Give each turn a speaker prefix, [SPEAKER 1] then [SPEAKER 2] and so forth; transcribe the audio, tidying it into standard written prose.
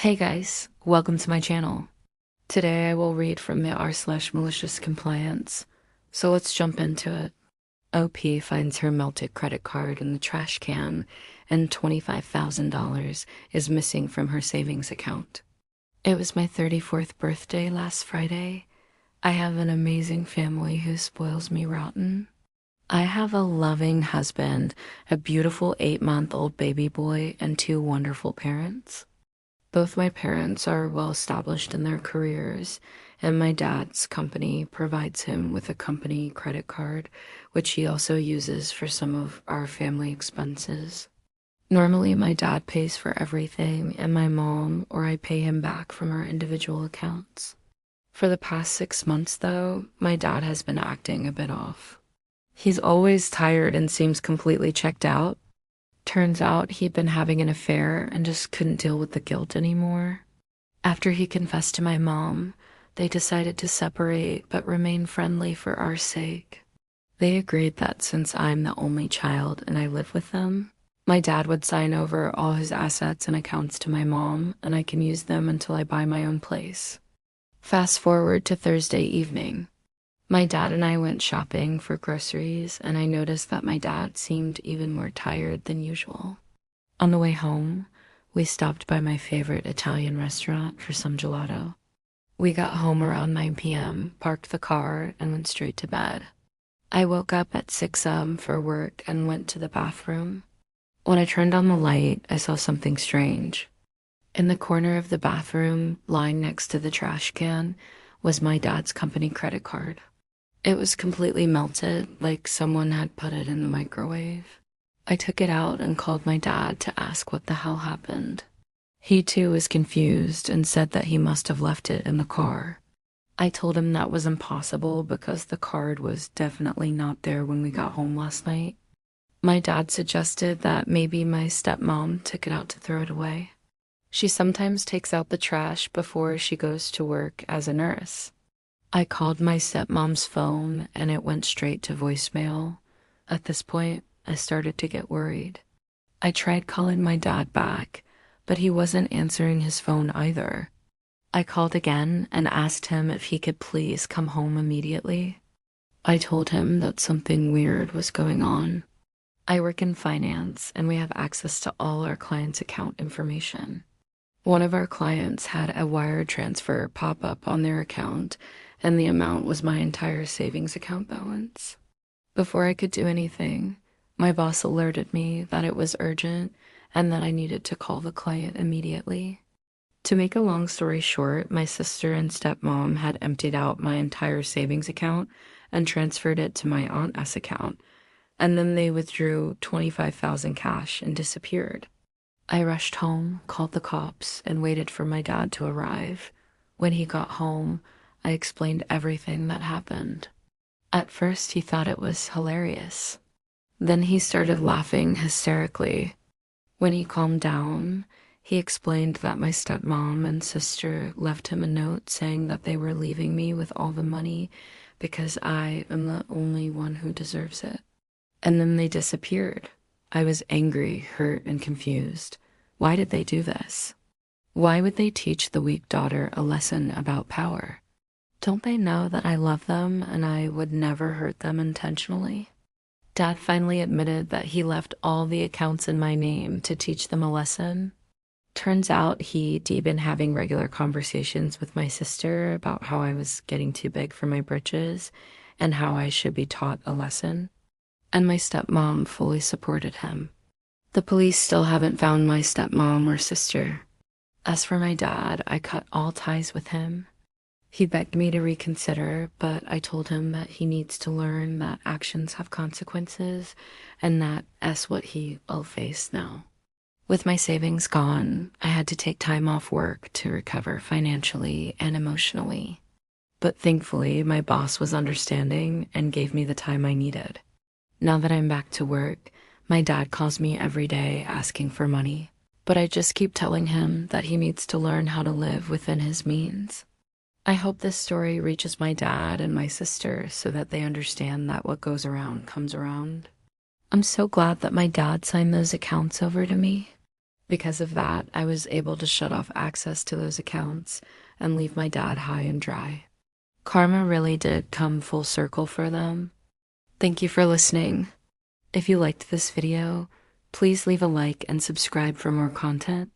[SPEAKER 1] Hey guys, welcome to my channel. Today I will read from the r/malicious compliance. So let's jump into it. OP finds her melted credit card in the trash can and $25,000 is missing from her savings account. It was my 34th birthday last Friday. I have an amazing family who spoils me rotten. I have a loving husband, a beautiful 8-month-old baby boy, and 2 wonderful parents. Both my parents are well established in their careers, and my dad's company provides him with a company credit card, which he also uses for some of our family expenses. Normally, my dad pays for everything, and my mom or I pay him back from our individual accounts. For the past 6 months, though, my dad has been acting a bit off. He's always tired and seems completely checked out. Turns out he'd been having an affair and just couldn't deal with the guilt anymore. After he confessed to my mom, they decided to separate but remain friendly for our sake. They agreed that since I'm the only child and I live with them, my dad would sign over all his assets and accounts to my mom, and I can use them until I buy my own place. Fast forward to Thursday evening. My dad and I went shopping for groceries, and I noticed that my dad seemed even more tired than usual. On the way home, we stopped by my favorite Italian restaurant for some gelato. We got home around 9 p.m., parked the car, and went straight to bed. I woke up at 6 a.m. for work and went to the bathroom. When I turned on the light, I saw something strange. In the corner of the bathroom, lying next to the trash can, was my dad's company credit card. It was completely melted, like someone had put it in the microwave. I took it out and called my dad to ask what the hell happened. He too was confused and said that he must have left it in the car. I told him that was impossible because the card was definitely not there when we got home last night. My dad suggested that maybe my stepmom took it out to throw it away. She sometimes takes out the trash before she goes to work as a nurse. I called my stepmom's phone and it went straight to voicemail. At this point, I started to get worried. I tried calling my dad back, but he wasn't answering his phone either. I called again and asked him if he could please come home immediately. I told him that something weird was going on. I work in finance and we have access to all our clients' account information. One of our clients had a wire transfer pop up on their account, and the amount was my entire savings account balance. Before I could do anything, my boss alerted me that it was urgent and that I needed to call the client immediately. To make a long story short, my sister and stepmom had emptied out my entire savings account and transferred it to my Aunt S account, and then they withdrew $25,000 cash and disappeared. I rushed home, called the cops, and waited for my dad to arrive. When he got home, I explained everything that happened. At first, he thought it was hilarious. Then he started laughing hysterically. When he calmed down, he explained that my stepmom and sister left him a note saying that they were leaving me with all the money because I am the only one who deserves it. And then they disappeared. I was angry, hurt, and confused. Why did they do this? Why would they teach the weak daughter a lesson about power? Don't they know that I love them and I would never hurt them intentionally? Dad finally admitted that he left all the accounts in my name to teach them a lesson. Turns out he'd been having regular conversations with my sister about how I was getting too big for my britches and how I should be taught a lesson. And my stepmom fully supported him. The police still haven't found my stepmom or sister. As for my dad, I cut all ties with him. He begged me to reconsider, but I told him that he needs to learn that actions have consequences and that's what he will face now. With my savings gone, I had to take time off work to recover financially and emotionally. But thankfully, my boss was understanding and gave me the time I needed. Now that I'm back to work, my dad calls me every day asking for money, but I just keep telling him that he needs to learn how to live within his means. I hope this story reaches my dad and my sister so that they understand that what goes around comes around. I'm so glad that my dad signed those accounts over to me. Because of that, I was able to shut off access to those accounts and leave my dad high and dry. Karma really did come full circle for them. Thank you for listening. If you liked this video, please leave a like and subscribe for more content.